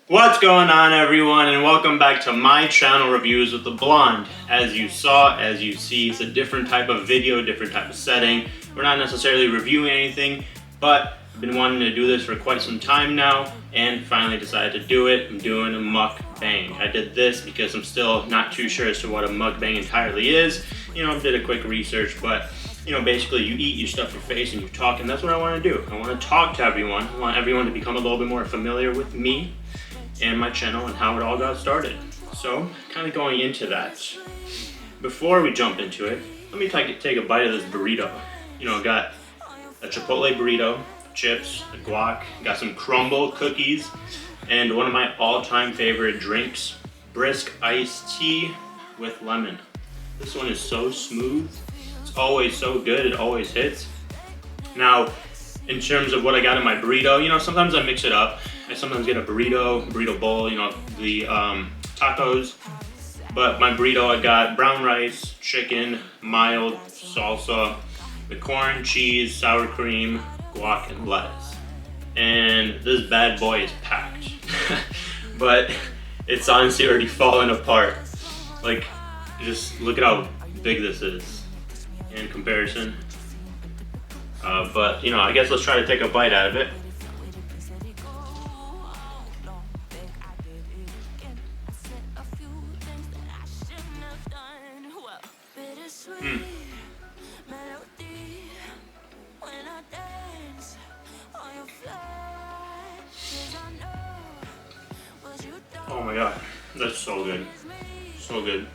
What's going on, everyone, and welcome back to my channel reviews with the Blonde. As you see, it's a different type of video, different type of setting. We're not necessarily reviewing anything, but I've been wanting to do this for quite some time now and finally decided to do it. I'm doing a mukbang. I did this because I'm still not too sure as to what a mukbang entirely is. I did a quick research, but basically you eat, you stuff your face, and you talk, and that's what I want to do. I want to talk to everyone. I want everyone to become a little bit more familiar with me and my channel and how it all got started. So, kind of going into that. Before we jump into it, let me take a bite of this burrito. Got a Chipotle burrito, chips, a guac, got some crumble cookies, and one of my all-time favorite drinks, brisk iced tea with lemon. This one is so smooth. It's always so good. It always hits. Now, in terms of what I got in my burrito, sometimes I mix it up. I sometimes get a burrito bowl, the tacos. But my burrito, I got brown rice, chicken, mild salsa, the corn, cheese, sour cream, guac, and lettuce. And this bad boy is packed. But it's honestly already falling apart. Like, just look at how big this is in comparison. But I guess let's try to take a bite out of it. Oh my god, that's so good. So good.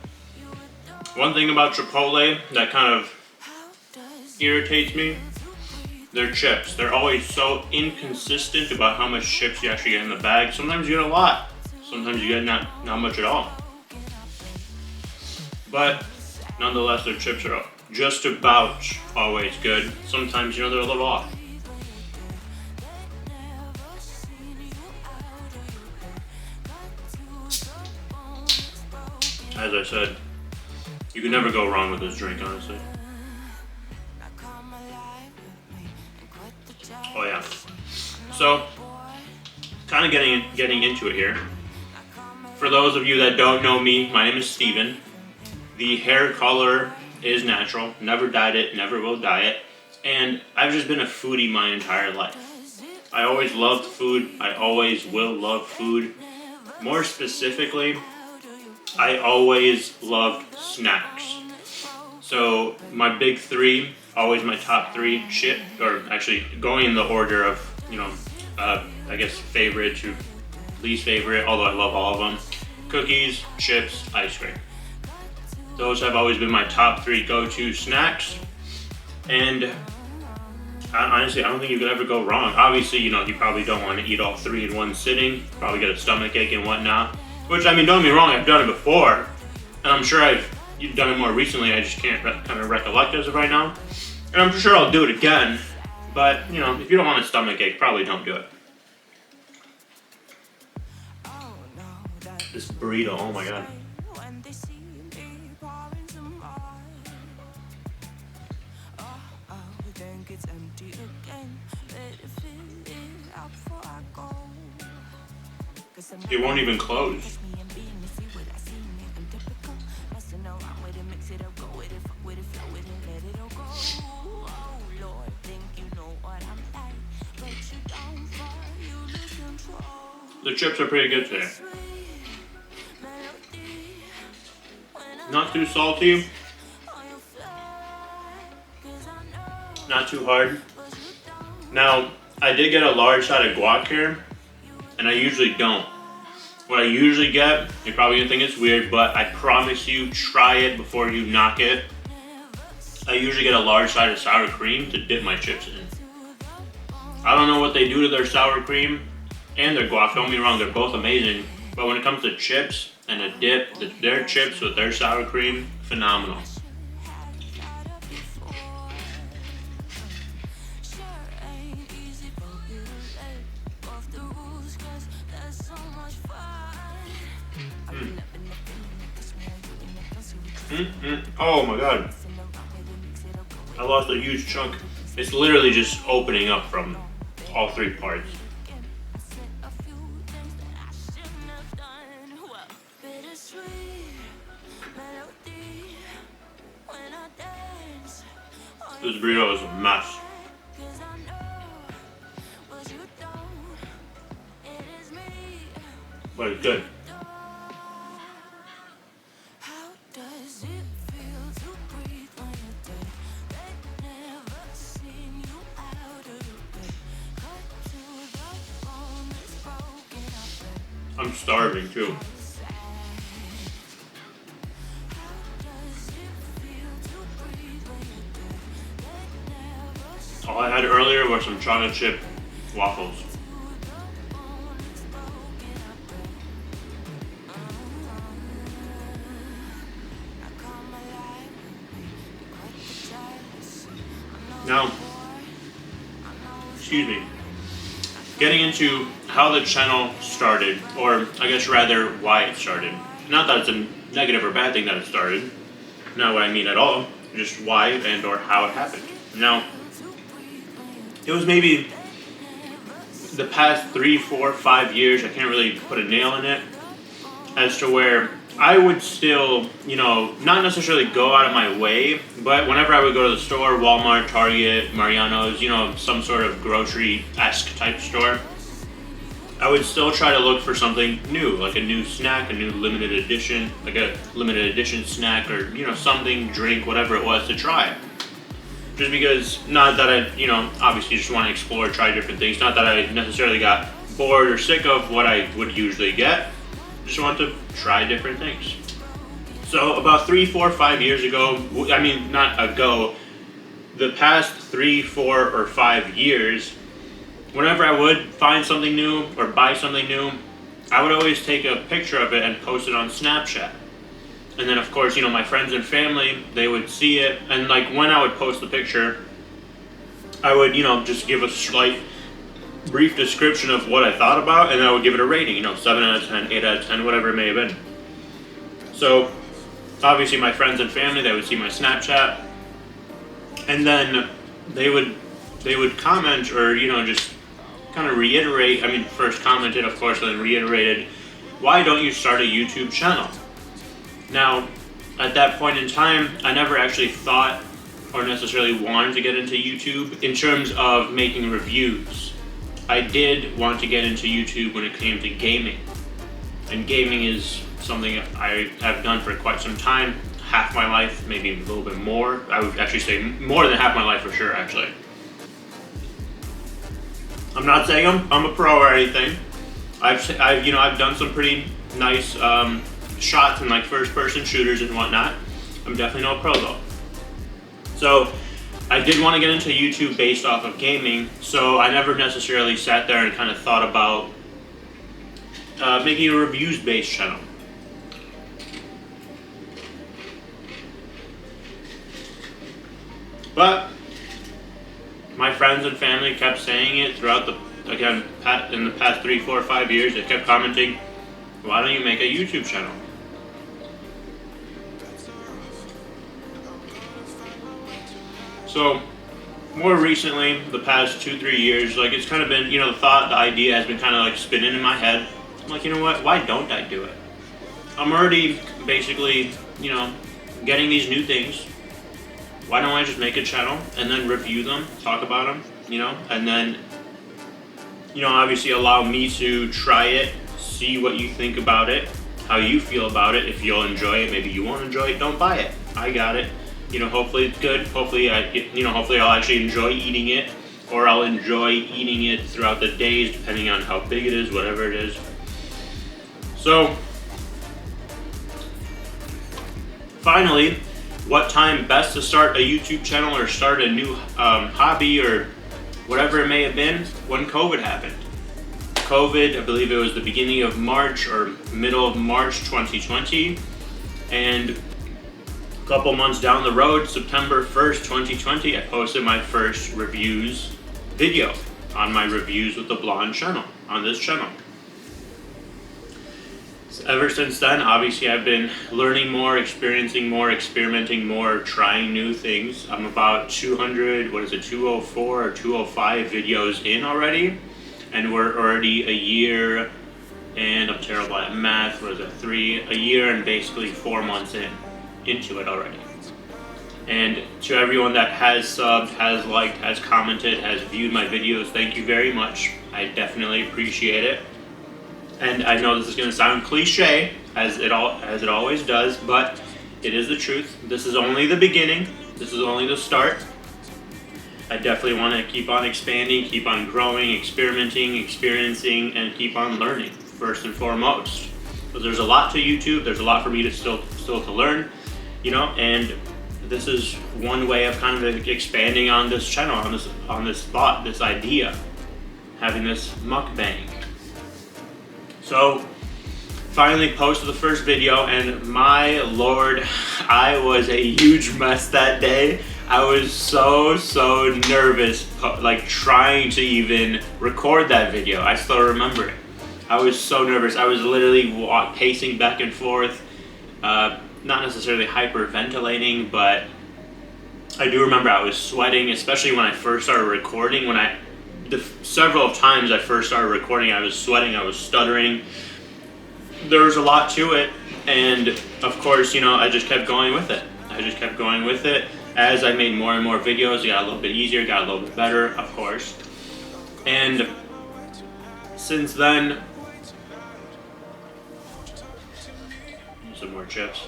One thing about Chipotle that kind of irritates me, their chips. They're always so inconsistent about how much chips you actually get in the bag. Sometimes you get a lot. Sometimes you get not much at all. But nonetheless, their chips are just about always good. Sometimes, they're a little off. As I said, you can never go wrong with this drink, honestly. Oh yeah. So, kind of getting into it here. For those of you that don't know me, my name is Steven. The hair color is natural. Never dyed it, never will dye it. And I've just been a foodie my entire life. I always loved food. I always will love food. More specifically, I always loved snacks. So my big three, always my top three or actually going in the order of, I guess favorite to least favorite, although I love all of them. Cookies, chips, ice cream. Those have always been my top three go-to snacks. And honestly, I don't think you could ever go wrong. Obviously, you probably don't want to eat all three in one sitting. Probably get a stomach ache and whatnot. Which, don't get me wrong, I've done it before. And I'm sure I've done it more recently. I just can't kind of recollect as of right now. And I'm sure I'll do it again. But, if you don't want a stomach ache, probably don't do it. This burrito, oh my god. It won't even close. The chips are pretty good today. Not too salty. Not too hard. Now, I did get a large side of guac here, and I usually don't. What I usually get, you're probably gonna think it's weird, but I promise you, try it before you knock it. I usually get a large side of sour cream to dip my chips in. I don't know what they do to their sour cream and their guac, don't get me wrong, they're both amazing. But when it comes to chips and a dip, their chips with their sour cream, phenomenal. Oh my god. I lost a huge chunk. It's literally just opening up from all three parts. This burrito is a mess. But it's good. I'm starving too. All I had earlier was some chocolate chip waffles. Now, excuse me, getting into how the channel started, or I guess rather why it started. Not that it's a negative or bad thing that it started, not what I mean at all, just why and or how it happened. Now, it was maybe the past 3, 4, 5 years, I can't really put a nail in it, as to where I would still, you know, not necessarily go out of my way, but whenever I would go to the store, Walmart, Target, Mariano's, you know, some sort of grocery-esque type store, I would still try to look for something new, like a new snack, a new limited edition, like a limited edition snack, or, you know, something, drink, whatever it was to try. Just because, not that I, you know, obviously just want to explore, try different things, not that I necessarily got bored or sick of what I would usually get, just want to try different things. So about 3, 4, 5 years ago, I mean, not ago, the past 3, 4, or 5 years, whenever I would find something new or buy something new, I would always take a picture of it and post it on Snapchat. And then of course, you know, my friends and family, they would see it, and like when I would post the picture, I would, you know, just give a slight brief description of what I thought about, and then I would give it a rating, you know, 7 out of 10, 8 out of 10, whatever it may have been. So obviously my friends and family, they would see my Snapchat, and then they would comment, or, you know, just kind of reiterate. I mean, first commented, of course, and then reiterated, why don't you start a YouTube channel? Now, at that point in time, I never actually thought or necessarily wanted to get into YouTube in terms of making reviews. I did want to get into YouTube when it came to gaming. And gaming is something I have done for quite some time, half my life, maybe a little bit more. I would actually say more than half my life for sure, actually. I'm not saying I'm a pro or anything. I've done some pretty nice shots in like first-person shooters and whatnot. I'm definitely no pro though. So I did want to get into YouTube based off of gaming, so I never necessarily sat there and kind of thought about making a reviews-based channel. But my friends and family kept saying it throughout in the past 3, 4, 5 years. They kept commenting, why don't you make a YouTube channel? So more recently, the past 2, 3 years, like it's kind of been, you know, the idea has been kind of like spinning in my head. I'm like, you know what, why don't I do it? I'm already basically, you know, getting these new things. Why don't I just make a channel and then review them, talk about them, you know, and then, you know, obviously allow me to try it, see what you think about it, how you feel about it. If you'll enjoy it, maybe you won't enjoy it, don't buy it. I got it. You know, hopefully it's good. Hopefully hopefully I'll actually enjoy eating it, or I'll enjoy eating it throughout the days, depending on how big it is, whatever it is. So, finally, what time best to start a YouTube channel or start a new hobby or whatever it may have been? When COVID happened. COVID, I believe it was the beginning of March or middle of March 2020, and a couple months down the road, September 1st, 2020, I posted my first reviews video on my Reviews with the Blonde channel, on this channel. Ever since then, obviously I've been learning more, experiencing more, experimenting more, trying new things. I'm about 204 or 205 videos in already, and we're already a year, and I'm terrible at math, a year and basically 4 months into it already. And to everyone that has subbed, has liked, has commented, has viewed my videos, thank you very much. I definitely appreciate it. And I know this is going to sound cliche, as it always does, but it is the truth. This is only the beginning. This is only the start. I definitely want to keep on expanding, keep on growing, experimenting, experiencing, and keep on learning, first and foremost. Because there's a lot to YouTube. There's a lot for me to still to learn, you know, and this is one way of kind of expanding on this channel, on this thought, this idea, having this mukbang. So finally posted the first video, and my lord, I was a huge mess that day. I was so nervous, like trying to even record that video. I still remember it. I was so nervous. I was literally pacing back and forth, not necessarily hyperventilating, but I do remember I was sweating, especially when I first started recording. Several times I first started recording, I was sweating, I was stuttering. There was a lot to it, and of course, you know, I just kept going with it. As I made more and more videos, it got a little bit easier, got a little bit better, of course. And since then, some more chips.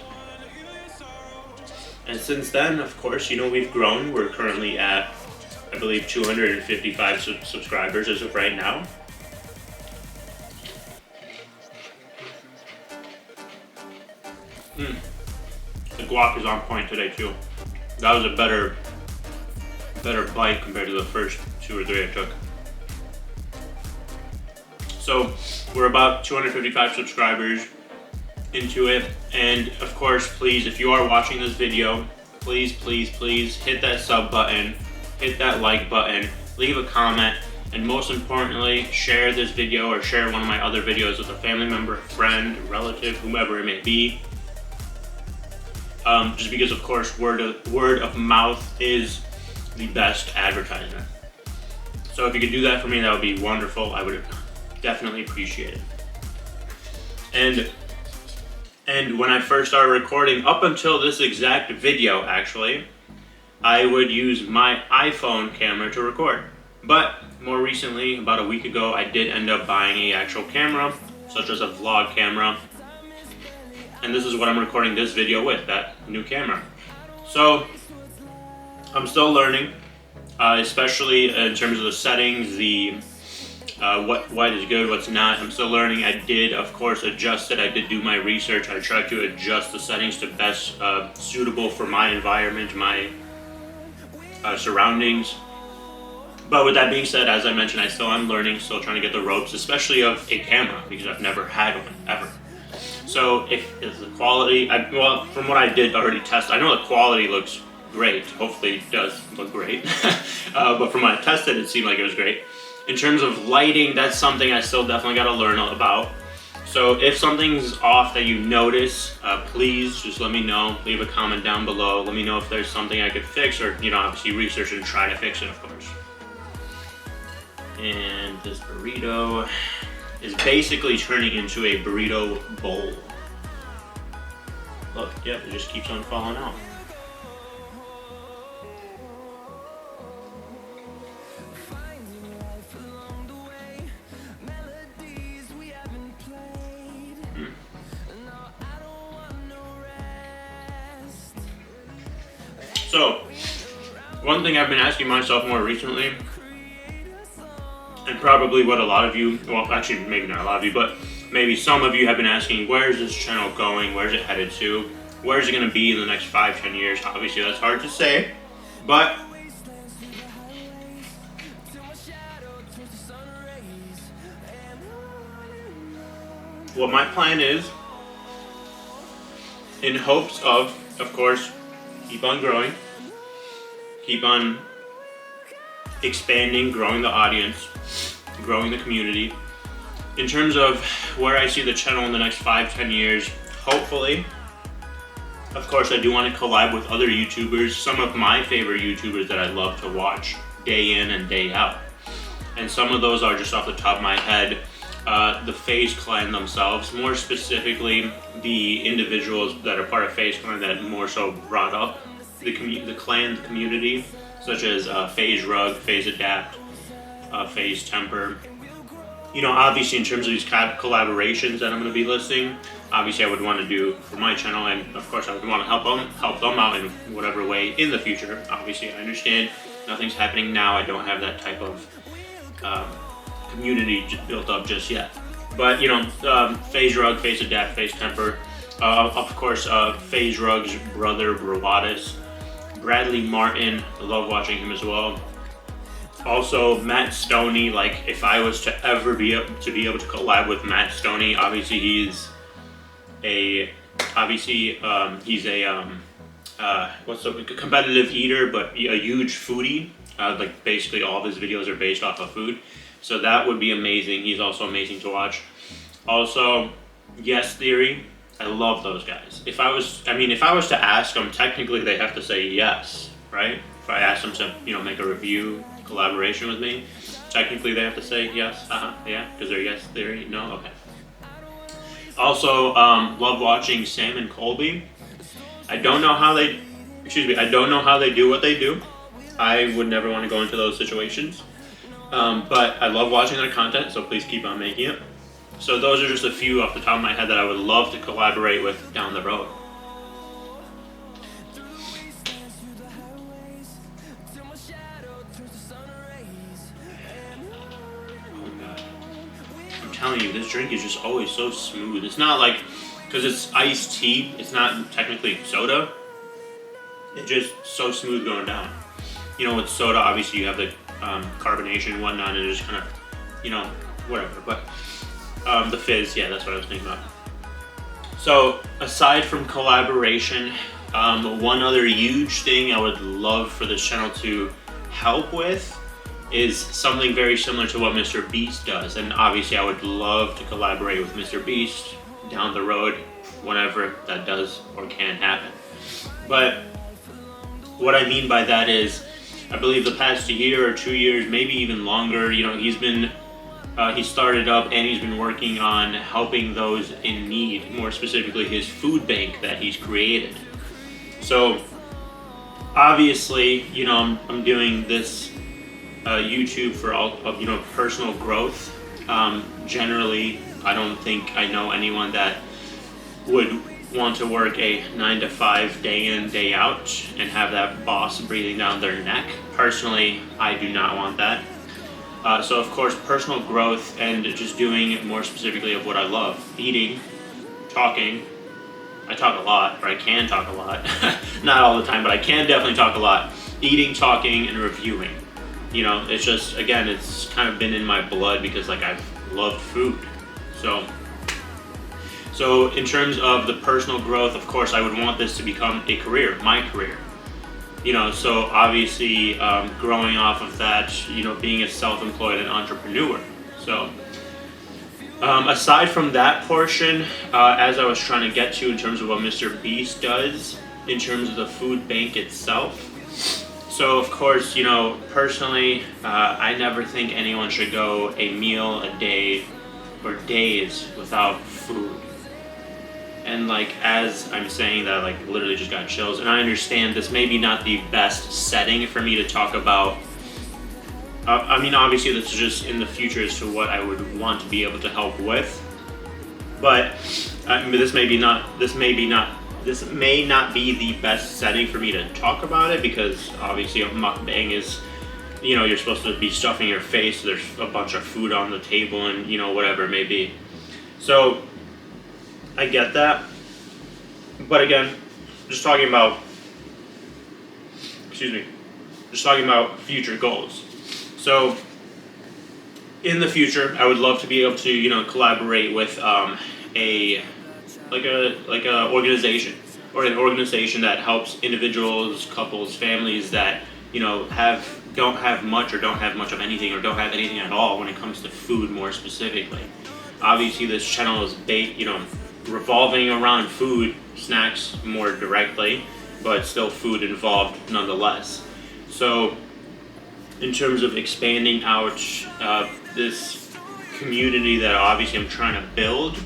And since then, of course, you know, we've grown. We're currently at, I believe, 255 subscribers as of right now. The guac is on point today too. That was a better bite compared to the first 2 or 3 I took. So we're about 255 subscribers into it, and of course, please, if you are watching this video, please hit that sub button, hit that like button, leave a comment, and most importantly, share this video or share one of my other videos with a family member, friend, relative, whomever it may be. Just because, of course, word of mouth is the best advertisement. So if you could do that for me, that would be wonderful. I would definitely appreciate it. And when I first started recording, up until this exact video, actually, I would use my iPhone camera to record. But more recently, about a week ago, I did end up buying an actual camera, such as a vlog camera. And this is what I'm recording this video with, that new camera. So I'm still learning, especially in terms of the settings, what is good, what's not. I'm still learning. I did, of course, adjust it. I did do my research. I tried to adjust the settings to best suitable for my environment, my surroundings. But with that being said, as I mentioned, I still am learning, still trying to get the ropes, especially of a camera, because I've never had one, ever. So if the quality, well, from what I did already test, I know the quality looks great. Hopefully it does look great. But from what I tested, it seemed like it was great. In terms of lighting, that's something I still definitely got to learn about. So if something's off that you notice, please just let me know. Leave a comment down below. Let me know if there's something I could fix, or, you know, obviously research and try to fix it, of course. And this burrito is basically turning into a burrito bowl. Look, yep, it just keeps on falling out. So, one thing I've been asking myself more recently, and probably what a lot of you, well, actually maybe not a lot of you, but maybe some of you have been asking, where is this channel going? Where's it headed to? Where is it going to be in the next 5-10 years? Obviously that's hard to say, but what my plan is, in hopes of course, keep on growing, keep on expanding, growing the audience, growing the community. In terms of where I see the channel in the next 5-10 years, hopefully, of course, I do want to collab with other YouTubers, some of my favorite YouTubers that I love to watch day in and day out. And some of those are just off the top of my head, the FaZe Clan themselves, more specifically the individuals that are part of FaZe Clan that more so brought up the clan community, such as Phase Rug, Phase Adapt, Phase Temper. You know, obviously in terms of these collaborations that I'm going to be listing, obviously I would want to do for my channel, and of course I would want to help them out in whatever way in the future. Obviously I understand nothing's happening now. I don't have that type of community built up just yet. But you know, Phase Rug, Phase Adapt, Phase Temper, of course Phase Rug's brother Brawadis, Bradley Martin, I love watching him as well. Also Matt Stoney, like if I was to ever be able to collab with Matt Stoney, obviously he's a competitive eater, but a huge foodie. Like basically all of his videos are based off of food, so that would be amazing. He's also amazing to watch. Also, Yes Theory, I love those guys. If I was to ask them, technically they have to say yes, right? If I ask them to, you know, make a review collaboration with me, technically they have to say yes, yeah, because they're Yes Theory. No, okay. Also, love watching Sam and Colby. I don't know how they do what they do. I would never want to go into those situations. But I love watching their content, so please keep on making it. So those are just a few off the top of my head that I would love to collaborate with down the road. Telling you, this drink is just always so smooth. It's not like, because it's iced tea, it's not technically soda. It's just so smooth going down. You know, with soda, obviously you have the carbonation and whatnot, and it just kind of, you know, whatever. But the fizz, yeah, that's what I was thinking about. So aside from collaboration, one other huge thing I would love for this channel to help with is something very similar to what Mr. Beast does. And obviously I would love to collaborate with Mr. Beast down the road, whenever that does or can happen. But what I mean by that is, I believe the past year or 2 years, maybe even longer, you know, he started up and he's been working on helping those in need, more specifically his food bank that he's created. So obviously, you know, I'm doing this YouTube for all of, you know, personal growth. Generally, I don't think I know anyone that would want to work a 9-to-5 day in, day out and have that boss breathing down their neck. Personally, I do not want that. So of course, personal growth and just doing more specifically of what I love: eating, talking. I talk a lot, or I can talk a lot. Not all the time, but I can definitely talk a lot. Eating, talking, and reviewing. You know, it's just, again, it's kind of been in my blood because like I've loved food. So in terms of the personal growth, of course, I would want this to become a career, my career. You know, so obviously growing off of that, you know, being a self-employed and entrepreneur. So aside from that portion, as I was trying to get to in terms of what Mr. Beast does, in terms of the food bank itself. So of course, you know, personally, I never think anyone should go a meal a day or days without food. And like, as I'm saying that, like literally just got chills. And I understand this may be not the best setting for me to talk about. I mean, obviously this is just in the future as to what I would want to be able to help with. But this may not be the best setting for me to talk about it, because obviously a mukbang is, you know, you're supposed to be stuffing your face, there's a bunch of food on the table and, you know, whatever it may be. So I get that, but again, just talking about future goals. So in the future, I would love to be able to, you know, collaborate with a organization, or an organization that helps individuals, couples, families that, you know, don't have much or don't have much of anything, or don't have anything at all when it comes to food more specifically. Obviously this channel is revolving around food, snacks more directly, but still food involved nonetheless. So in terms of expanding out this community that obviously I'm trying to build,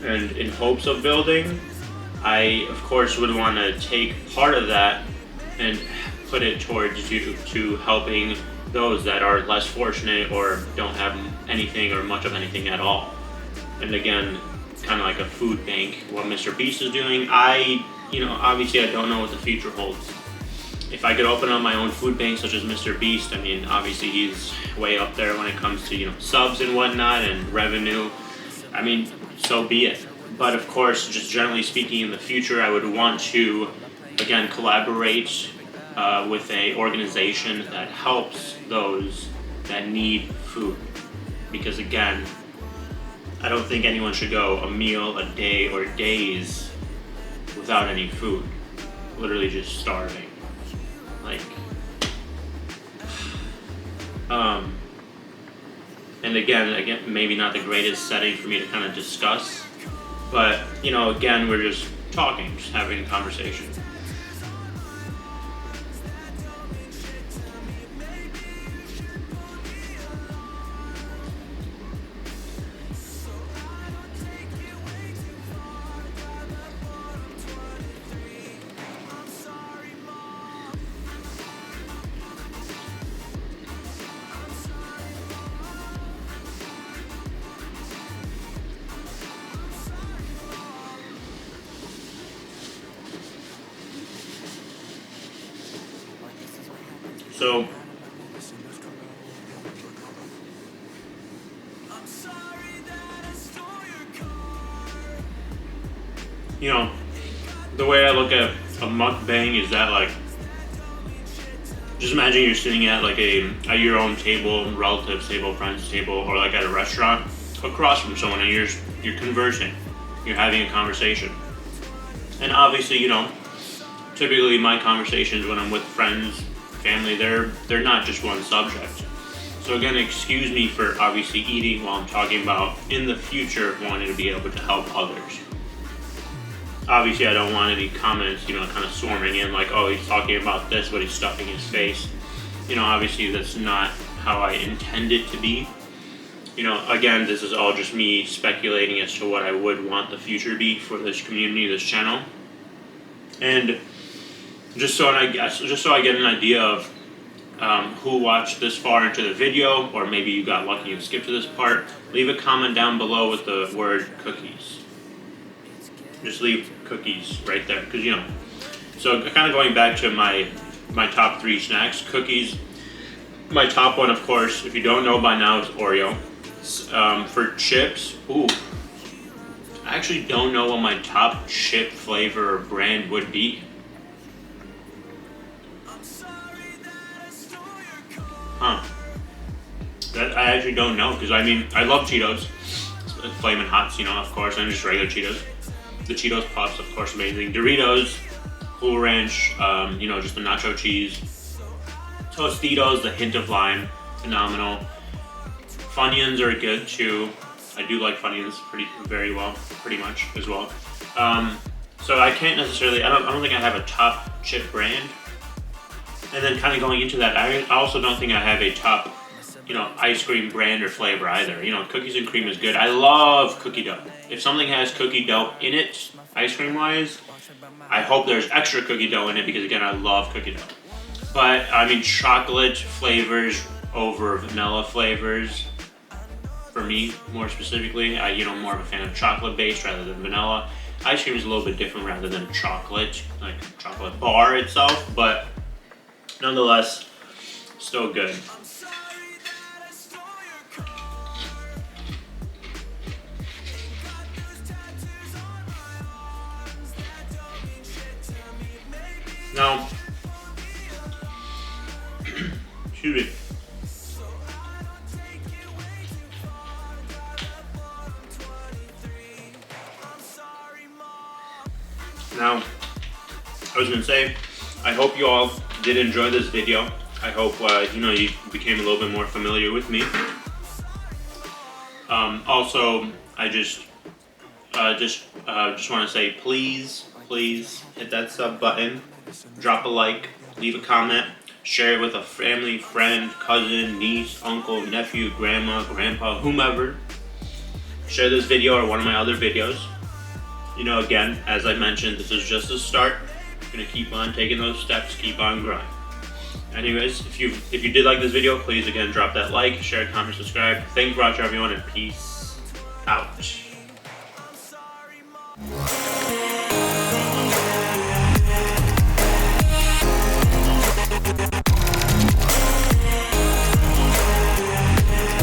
and in hopes of building, I of course would want to take part of that and put it towards you to helping those that are less fortunate or don't have anything or much of anything at all. And again, kind of like a food bank, what Mr. Beast is doing. Obviously I don't know what the future holds. If I could open up my own food bank such as Mr. Beast, I mean, obviously he's way up there when it comes to, subs and whatnot and revenue. I mean, so be it. But of course, just generally speaking, in the future, I would want to, again, collaborate with a organization that helps those that need food. Because again, I don't think anyone should go a meal, a day, or days without any food. Literally just starving. And again, maybe not the greatest setting for me to kind of discuss, but again, we're just talking, just having a conversation. So, the way I look at a mukbang is that, like, just imagine you're sitting at like at your own table, relatives table, friends table, or like at a restaurant across from someone, and you're conversing, you're having a conversation. And obviously, typically my conversations when I'm with friends, family, they're not just one subject. So again, excuse me for obviously eating while I'm talking about in the future wanting to be able to help others. Obviously, I don't want any comments, kind of swarming in like, oh, he's talking about this, but he's stuffing his face. Obviously that's not how I intend it to be. Again, this is all just me speculating as to what I would want the future to be for this community, this channel. And just so I get an idea of who watched this far into the video, or maybe you got lucky and skipped to this part, leave a comment down below with the word cookies. Just leave cookies right there, because So kind of going back to my top 3 snacks, cookies. My top one, of course, if you don't know by now, is Oreo. For chips, I actually don't know what my top chip flavor or brand would be. That I actually don't know, because I love Cheetos, Flamin' Hots, of course, and just regular Cheetos. The Cheetos Puffs, of course, amazing. Doritos, Cool Ranch, just the nacho cheese. Tostitos, the hint of lime, phenomenal. Funyuns are good too. I do like Funyuns pretty much as well. So I can't necessarily, I don't think I have a top chip brand. And then kind of going into that, I also don't think I have a top, ice cream brand or flavor either. Cookies and cream is good. I love cookie dough. If something has cookie dough in it, ice cream wise, I hope there's extra cookie dough in it, because again, I love cookie dough. But chocolate flavors over vanilla flavors, for me more specifically. More of a fan of chocolate based rather than vanilla. Ice cream is a little bit different rather than chocolate, like chocolate bar itself, but nonetheless, still good. Now, excuse me. Now, I was gonna say, I hope you all did enjoy this video. I hope you became a little bit more familiar with me. Also, I just want to say, please hit that sub button, drop a like, leave a comment, share it with a family, friend, cousin, niece, uncle, nephew, grandma, grandpa, whomever. Share this video or one of my other videos. Again, as I mentioned, this is just a start. We're gonna keep on taking those steps, keep on growing. Anyways, if you did like this video, please again drop that like, share, comment, subscribe. Thank you for watching, everyone, and peace out.